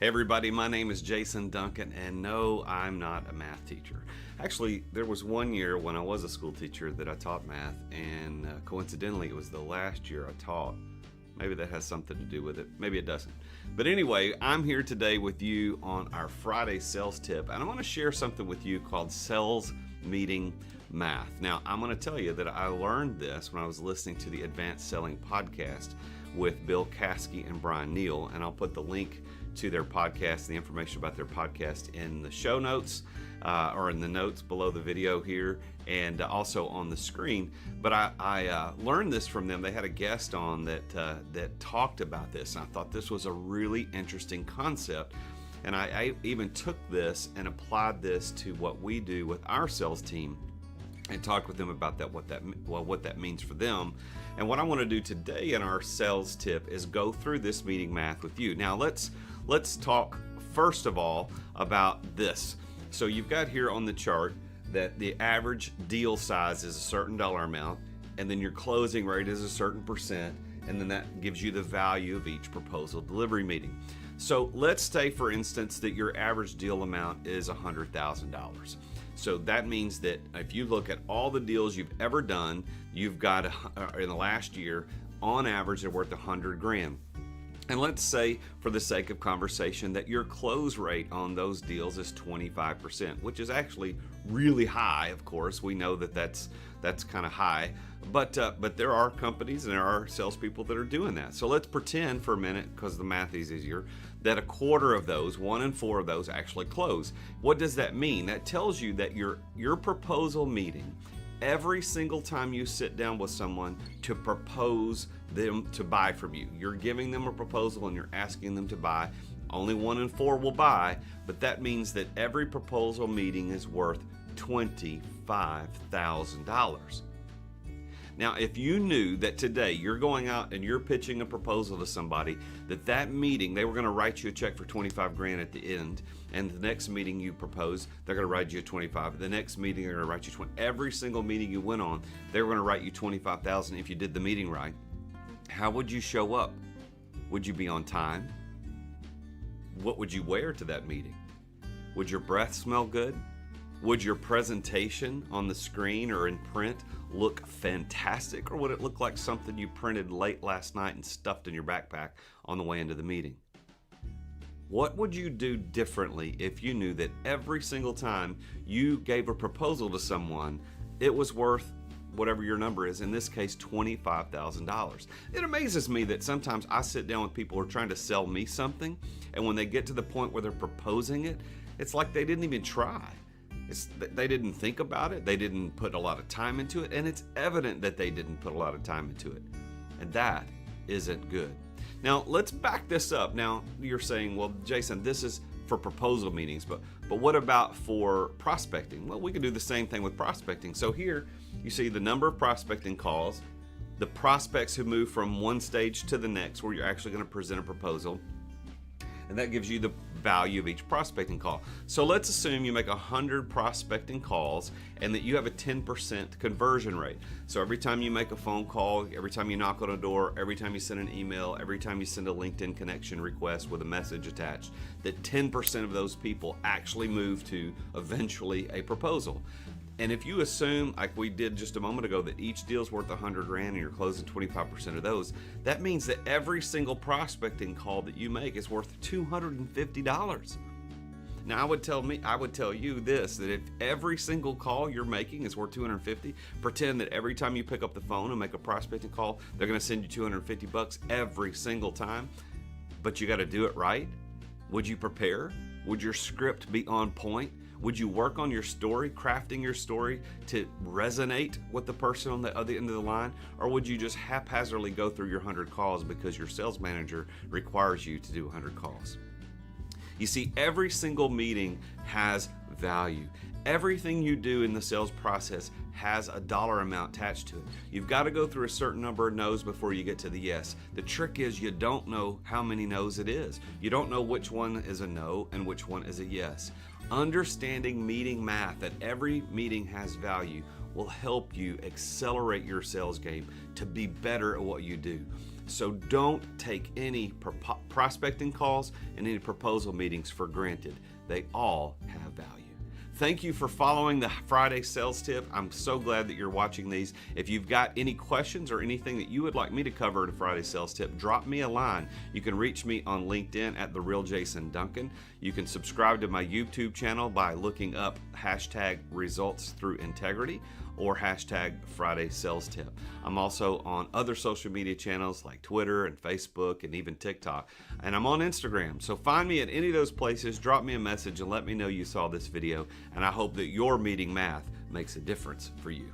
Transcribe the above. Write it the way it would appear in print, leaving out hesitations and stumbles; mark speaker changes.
Speaker 1: Hey everybody, my name is Jason Duncan, and no, I'm not a math teacher. Actually, there was one year when I was a school teacher that I taught math, and coincidentally, it was the last year I taught. Maybe that has something to do with it. Maybe it doesn't. But anyway, I'm here today with you on our Friday sales tip, and I want to share something with you called sales meeting math. Now, I'm going to tell you that I learned this when I was listening to the Advanced Selling podcast with Bill Caskey and Brian Neal, and I'll put the link to their podcast, the information about their podcast in the show notes or in the notes below the video here and also on the screen. But I learned this from them. They had a guest on that talked about this, and I thought this was a really interesting concept. And I even took this and applied this to what we do with our sales team and talked with them about what that means for them. And what I want to do today in our sales tip is go through this meeting math with you. Now let's talk first of all about this. So you've got here on the chart that the average deal size is a certain dollar amount, and then your closing rate is a certain percent, and then that gives you the value of each proposal delivery meeting. So let's say, for instance, that your average deal amount is $100,000. So that means that if you look at all the deals you've ever done, you've got in the last year, on average, they're worth $100,000. And let's say, for the sake of conversation, that your close rate on those deals is 25%, which is actually really high. Of course, we know that that's kind of high, but there are companies and there are salespeople that are doing that. So let's pretend for a minute, because the math is easier, that a quarter of those, 1 in 4 of those, actually close. What does that mean? That tells you that your proposal meeting, every single time you sit down with someone to propose them to buy from you, you're giving them a proposal and you're asking them to buy. Only 1 in 4 will buy, but that means that every proposal meeting is worth $25,000. Now, if you knew that today you're going out and you're pitching a proposal to somebody, that meeting, they were going to write you a check for $25,000 at the end, and the next meeting you propose, they're going to write you a $25,000. The next meeting, they're going to write you $20,000. Every single meeting you went on, they were going to write you $25,000 if you did the meeting right. How would you show up? Would you be on time? What would you wear to that meeting? Would your breath smell good? Would your presentation on the screen or in print look fantastic, or would it look like something you printed late last night and stuffed in your backpack on the way into the meeting? What would you do differently if you knew that every single time you gave a proposal to someone, it was worth whatever your number is, in this case, $25,000? It amazes me that sometimes I sit down with people who are trying to sell me something, and when they get to the point where they're proposing it, it's like they didn't even try. They didn't think about it. They didn't put a lot of time into it, and it's evident that they didn't put a lot of time into it, and that isn't good. Now, let's back this up. Now, you're saying, well, Jason, this is for proposal meetings, but what about for prospecting? Well, we can do the same thing with prospecting. So here you see the number of prospecting calls, the prospects who move from one stage to the next where you're actually going to present a proposal, and that gives you the value of each prospecting call. So let's assume you make 100 prospecting calls and that you have a 10% conversion rate. So every time you make a phone call, every time you knock on a door, every time you send an email, every time you send a LinkedIn connection request with a message attached, that 10% of those people actually move to eventually a proposal. And if you assume, like we did just a moment ago, that each deal's worth $100,000 and you're closing 25% of those, that means that every single prospecting call that you make is worth $250. Now, I would tell you this, that if every single call you're making is worth $250, pretend that every time you pick up the phone and make a prospecting call, they're going to send you $250 every single time. But you got to do it right. Would you prepare? Would your script be on point? Would you work on your story, crafting your story to resonate with the person on the other end of the line? Or would you just haphazardly go through your 100 calls because your sales manager requires you to do 100 calls? You see, every single meeting has value. Everything you do in the sales process has a dollar amount attached to it. You've got to go through a certain number of no's before you get to the yes. The trick is you don't know how many no's it is. You don't know which one is a no and which one is a yes. Understanding meeting math, that every meeting has value, will help you accelerate your sales game to be better at what you do. So don't take any prospecting calls and any proposal meetings for granted. They all have value. Thank you for following the Friday sales tip. I'm so glad that you're watching these. If you've got any questions or anything that you would like me to cover in a Friday sales tip, drop me a line. You can reach me on LinkedIn at The Real Jason Duncan. You can subscribe to my YouTube channel by looking up #ResultsThroughIntegrity or #Friday Sales Tip. I'm also on other social media channels like Twitter and Facebook and even TikTok. And I'm on Instagram. So find me at any of those places, drop me a message and let me know you saw this video. And I hope that your meeting math makes a difference for you.